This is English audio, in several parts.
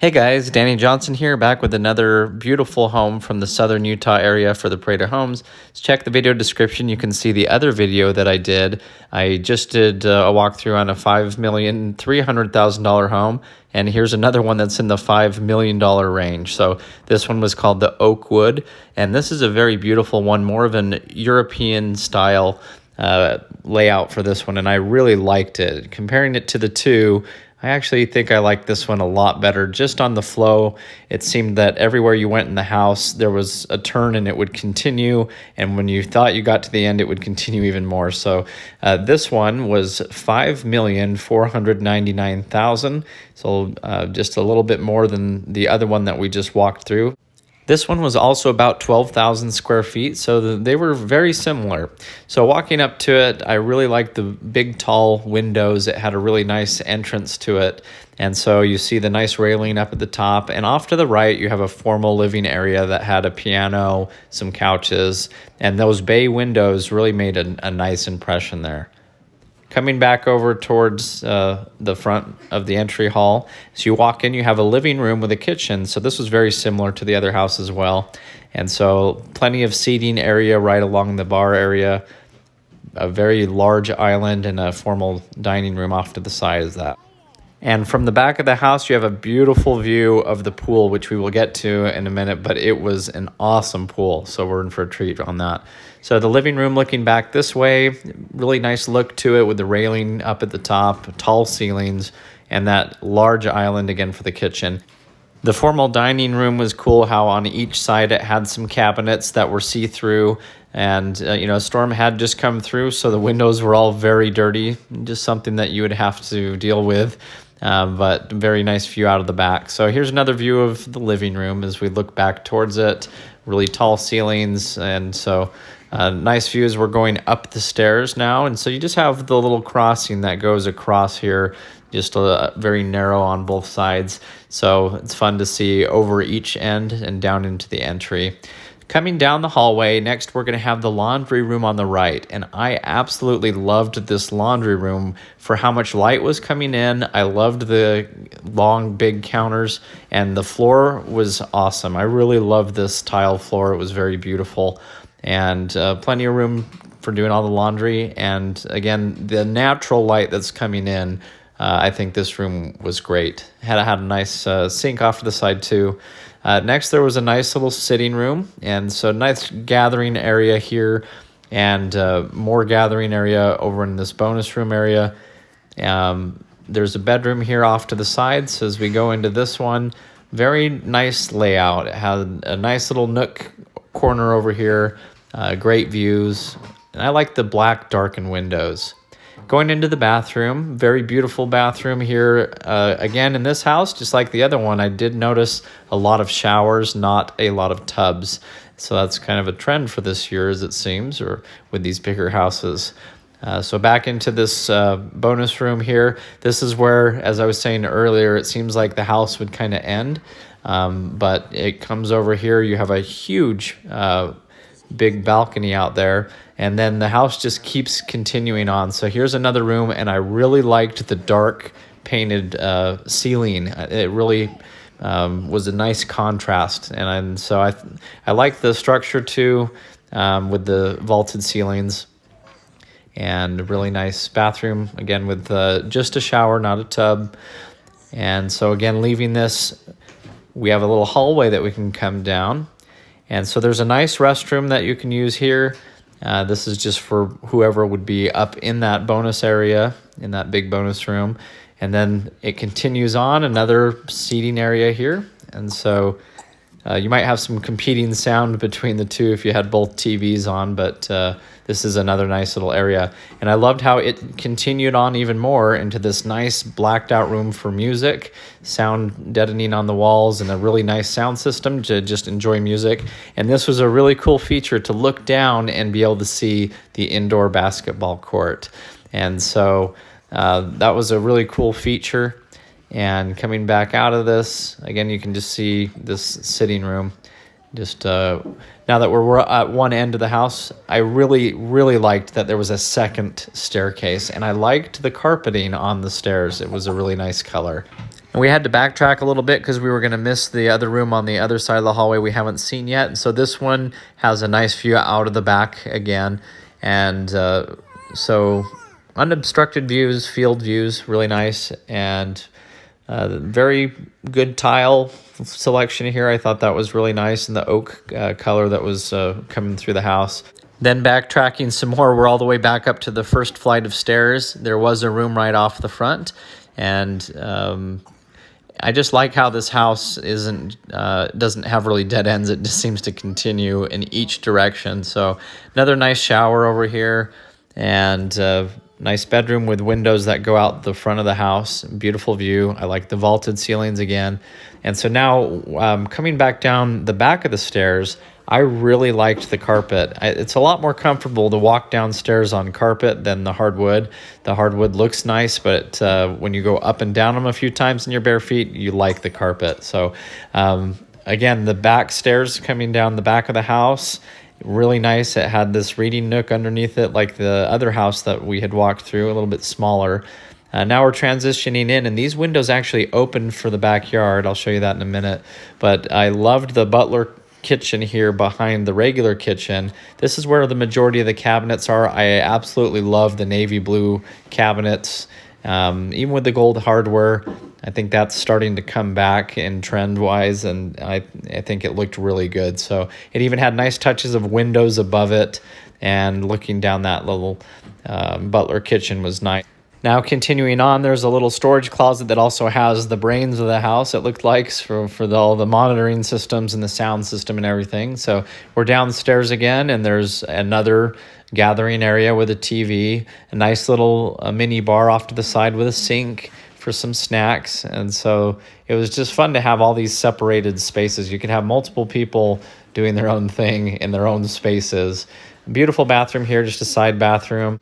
Hey guys, Danny Johnson here, back with another beautiful home from the southern Utah area for the Parade of Homes. Check the video description. You can see the other video that I did. I just did a walkthrough on a $5,300,000 home, and here's another one that's in the $5 million range. So this one was called the Oakwood, and this is a very beautiful one, more of an European style layout for this one, and I really liked it. Comparing it to the two, I actually think I like this one a lot better. Just on the flow, it seemed that everywhere you went in the house, there was a turn and it would continue. And when you thought you got to the end, it would continue even more. So this one was $5,499,000. So just a little bit more than the other one that we just walked through. This one was also about 12,000 square feet, so they were very similar. So walking up to it, I really liked the big tall windows. It had a really nice entrance to it. And so you see the nice railing up at the top, and off to the right you have a formal living area that had a piano, some couches, and those bay windows really made a nice impression there. Coming back over towards the front of the entry hall, so you walk in, you have a living room with a kitchen. So this was very similar to the other house as well. And so plenty of seating area right along the bar area, a very large island, and a formal dining room off to the side is that. And from the back of the house, you have a beautiful view of the pool, which we will get to in a minute, but it was an awesome pool, so we're in for a treat on that. So the living room looking back this way, really nice look to it with the railing up at the top, tall ceilings, and that large island again for the kitchen. The formal dining room was cool, how on each side it had some cabinets that were see-through, and a storm had just come through, so the windows were all very dirty, just something that you would have to deal with. But very nice view out of the back. So here's another view of the living room as we look back towards it. Really tall ceilings, and so nice views. We're going up the stairs now, and so you just have the little crossing that goes across here, just very narrow on both sides. So it's fun to see over each end and down into the entry. Coming down the hallway, next we're going to have the laundry room on the right, and I absolutely loved this laundry room for how much light was coming in. I loved the long, big counters, and the floor was awesome. I really loved this tile floor. It was very beautiful, and plenty of room for doing all the laundry, and again, the natural light that's coming in. I think this room was great. Had a nice sink off to the side too. Next, there was a nice little sitting room, and so nice gathering area here, and more gathering area over in this bonus room area. There's a bedroom here off to the side, so as we go into this one, very nice layout. It had a nice little nook corner over here, great views, and I like the black darkened windows. Going into the bathroom, very beautiful bathroom here. Again, in this house, just like the other one, I did notice a lot of showers, not a lot of tubs. So that's kind of a trend for this year, as it seems, or with these bigger houses. So back into this bonus room here. This is where, as I was saying earlier, it seems like the house would kind of end. But it comes over here. You have a huge big balcony out there, and then the house just keeps continuing on. So here's another room, and I really liked the dark painted ceiling. It really was a nice contrast, and so I like the structure too, with the vaulted ceilings, and a really nice bathroom again with just a shower, not a tub. And so again, leaving this, we have a little hallway that we can come down. And so there's a nice restroom that you can use here. This is just for whoever would be up in that bonus area, in that big bonus room. And then it continues on, another seating area here. And so you might have some competing sound between the two if you had both TVs on, but this is another nice little area. And I loved how it continued on even more into this nice blacked out room for music, sound deadening on the walls, and a really nice sound system to just enjoy music. And this was a really cool feature to look down and be able to see the indoor basketball court. And so that was a really cool feature. And coming back out of this, again, you can just see this sitting room. Just now that we're at one end of the house, I really, really liked that there was a second staircase, and I liked the carpeting on the stairs. It was a really nice color. And we had to backtrack a little bit because we were going to miss the other room on the other side of the hallway we haven't seen yet. And so this one has a nice view out of the back again. And so unobstructed views, field views, really nice. And very good tile selection here. I thought that was really nice, and the oak color that was coming through the house. Then backtracking some more, we're all the way back up to the first flight of stairs. There was a room right off the front, and I just like how this house doesn't have really dead ends. It just seems to continue in each direction. So another nice shower over here, and nice bedroom with windows that go out the front of the house. Beautiful view. I like the vaulted ceilings again. And so now coming back down the back of the stairs, I really liked the carpet. It's a lot more comfortable to walk downstairs on carpet than the hardwood. The hardwood looks nice, but when you go up and down them a few times in your bare feet, you like the carpet. So again, the back stairs coming down the back of the house, really nice. It had this reading nook underneath it like the other house that we had walked through, a little bit smaller. Now we're transitioning in, and these windows actually open for the backyard. I'll show you that in a minute. But I loved the butler kitchen here behind the regular kitchen. This is where the majority of the cabinets are. I absolutely love the navy blue cabinets. Even with the gold hardware, I think that's starting to come back in trend-wise, and I think it looked really good. So it even had nice touches of windows above it, and looking down that little butler kitchen was nice. Now continuing on, there's a little storage closet that also has the brains of the house, it looked like, for all the monitoring systems and the sound system and everything. So we're downstairs again, and there's another gathering area with a TV, a nice little mini bar off to the side with a sink for some snacks. And so it was just fun to have all these separated spaces. You could have multiple people doing their own thing in their own spaces. Beautiful bathroom here, just a side bathroom.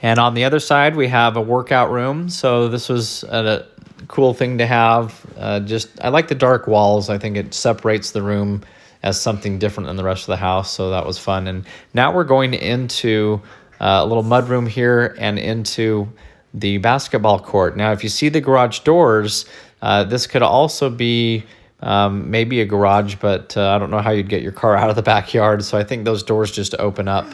And on the other side, we have a workout room. So this was a cool thing to have. I like the dark walls. I think it separates the room as something different than the rest of the house. So that was fun. And now we're going into a little mud room here and into the basketball court. Now, if you see the garage doors, this could also be maybe a garage, but I don't know how you'd get your car out of the backyard. So I think those doors just open up.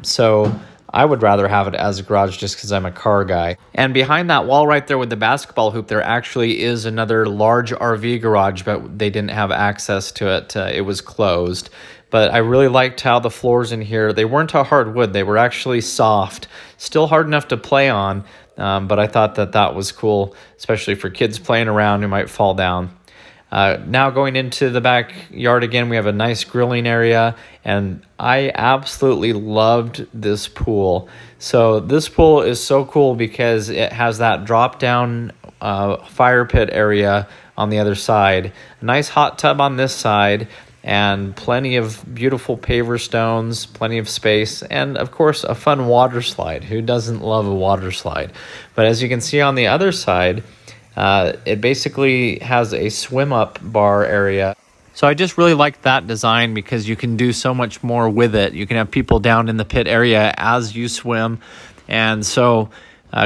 So I would rather have it as a garage just because I'm a car guy. And behind that wall right there with the basketball hoop, there actually is another large RV garage, but they didn't have access to it. It was closed. But I really liked how the floors in here, they weren't a hardwood. They were actually soft, still hard enough to play on. But I thought that was cool, especially for kids playing around who might fall down. Now going into the backyard again, we have a nice grilling area, and I absolutely loved this pool. So this pool is so cool because it has that drop-down fire pit area on the other side, a nice hot tub on this side, and plenty of beautiful paver stones, plenty of space, and of course a fun water slide. Who doesn't love a water slide? But as you can see on the other side, it basically has a swim up bar area. So I just really liked that design because you can do so much more with it. You can have people down in the pit area as you swim. And so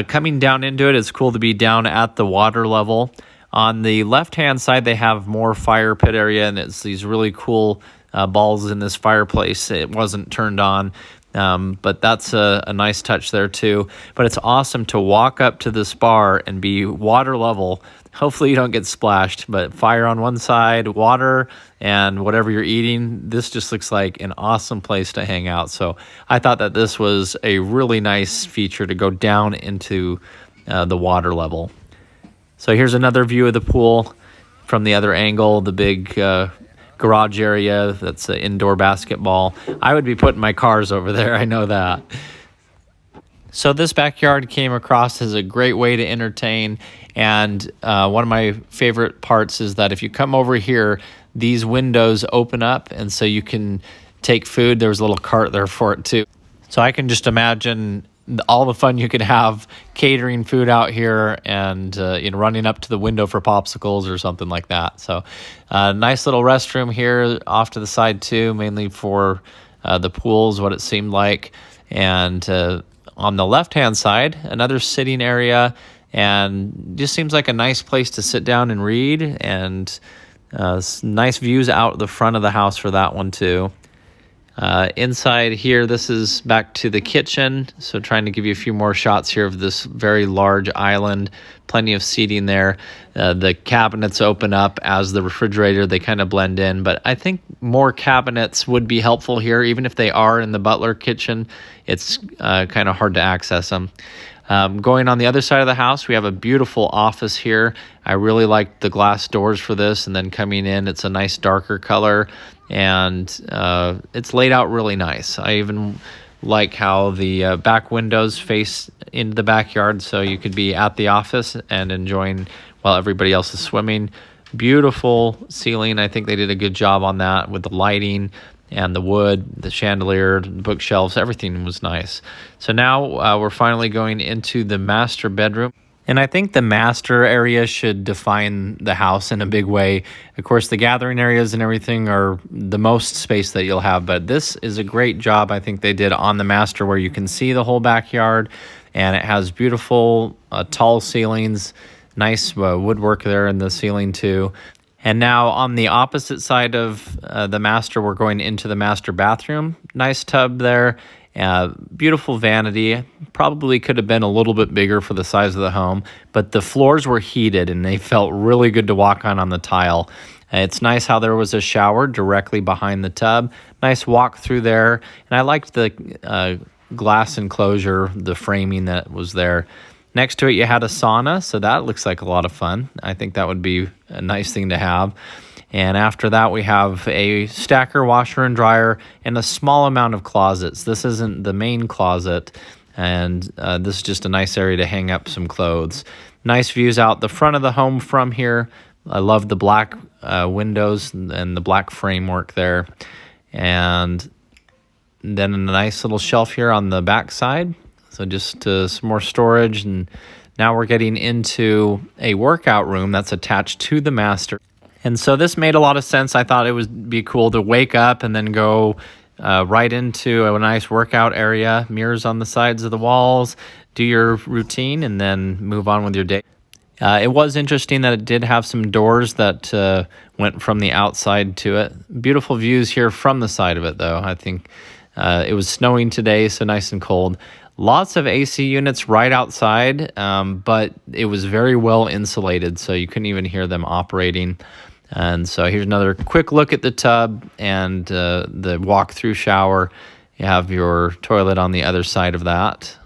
coming down into it, it's cool to be down at the water level. On the left-hand side, they have more fire pit area, and it's these really cool balls in this fireplace. It wasn't turned on. But that's a nice touch there too. But it's awesome to walk up to this bar and be water level. Hopefully you don't get splashed, but fire on one side, water, and whatever you're eating. This just looks like an awesome place to hang out. So I thought that this was a really nice feature to go down into the water level. So here's another view of the pool from the other angle, the big garage area that's indoor basketball. I would be putting my cars over there, I know that. So this backyard came across as a great way to entertain, and one of my favorite parts is that if you come over here, these windows open up, and so you can take food. There was a little cart there for it too. So I can just imagine all the fun you could have catering food out here and running up to the window for popsicles or something like that. So nice little restroom here off to the side too, mainly for the pools, what it seemed like. And on the left-hand side, another sitting area. and just seems like a nice place to sit down and read, and nice views out the front of the house for that one too. Inside here, this is back to the kitchen, so trying to give you a few more shots here of this very large island. Plenty of seating there. The cabinets open up as the refrigerator. They kind of blend in, but I think more cabinets would be helpful here. Even if they are in the butler kitchen, it's kind of hard to access them. Going on the other side of the house, we have a beautiful office here. I really like the glass doors for this, and then coming in, it's a nice darker color, and it's laid out really nice. I even like how the back windows face into the backyard, so you could be at the office and enjoying while everybody else is swimming. Beautiful ceiling. I think they did a good job on that with the lighting and the wood, the chandelier, the bookshelves, everything was nice. So now we're finally going into the master bedroom. And I think the master area should define the house in a big way. Of course, the gathering areas and everything are the most space that you'll have, but this is a great job I think they did on the master, where you can see the whole backyard, and it has beautiful tall ceilings, nice woodwork there in the ceiling too. And now on the opposite side of the master, we're going into the master bathroom. Nice tub there, beautiful vanity. Probably could have been a little bit bigger for the size of the home, but the floors were heated and they felt really good to walk on the tile. It's nice how there was a shower directly behind the tub. Nice walk through there, and I liked the glass enclosure, the framing that was there. Next to it, you had a sauna, so that looks like a lot of fun. I think that would be a nice thing to have. And after that, we have a stacker washer and dryer and a small amount of closets. This isn't the main closet, and this is just a nice area to hang up some clothes. Nice views out the front of the home from here. I love the black windows and the black framework there. And then a nice little shelf here on the back side. So just some more storage. And now we're getting into a workout room that's attached to the master. And so this made a lot of sense. I thought it would be cool to wake up and then go right into a nice workout area, mirrors on the sides of the walls, do your routine, and then move on with your day. It was interesting that it did have some doors that went from the outside to it. Beautiful views here from the side of it, though. I think it was snowing today, so nice and cold. Lots of AC units right outside, but it was very well insulated, so you couldn't even hear them operating. And so here's another quick look at the tub and the walk-through shower. You have your toilet on the other side of that.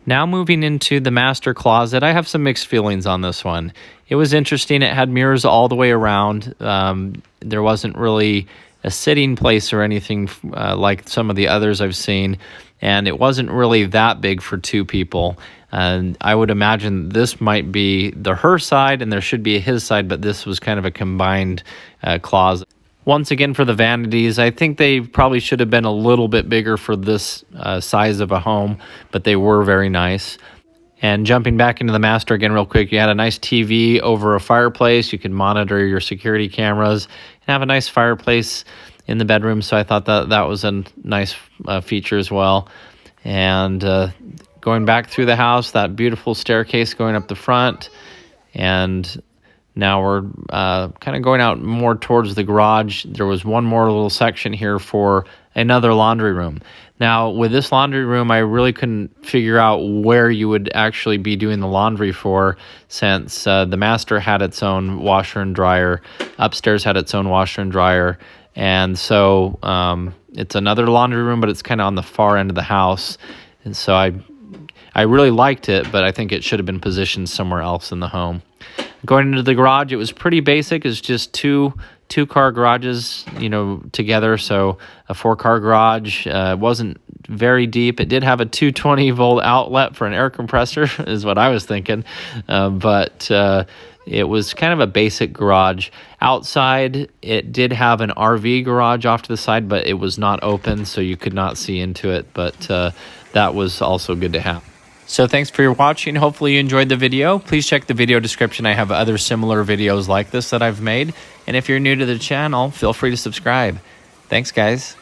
Now moving into the master closet, I have some mixed feelings on this one. It was interesting. It had mirrors all the way around. There wasn't really a sitting place or anything like some of the others I've seen, and it wasn't really that big for two people. And I would imagine this might be her side and there should be a his side, but this was kind of a combined closet. Once again, for the vanities, I think they probably should have been a little bit bigger for this size of a home, but they were very nice. And jumping back into the master again real quick, you had a nice TV over a fireplace. You could monitor your security cameras and have a nice fireplace in the bedroom. So I thought that was a nice feature as well. And going back through the house, that beautiful staircase going up the front. And now we're kind of going out more towards the garage. There was one more little section here for another laundry room. Now, with this laundry room, I really couldn't figure out where you would actually be doing the laundry for, since the master had its own washer and dryer. Upstairs had its own washer and dryer. And so it's another laundry room, but it's kind of on the far end of the house. And so I really liked it, but I think it should have been positioned somewhere else in the home. Going into the garage, it was pretty basic. It's just two-car garages, together. So a 4-car garage. It wasn't very deep. It did have a 220-volt outlet for an air compressor, is what I was thinking. But it was kind of a basic garage. Outside, it did have an RV garage off to the side, but it was not open, so you could not see into it. But that was also good to have. So thanks for your watching. Hopefully you enjoyed the video. Please check the video description. I have other similar videos like this that I've made. And if you're new to the channel, feel free to subscribe. Thanks, guys.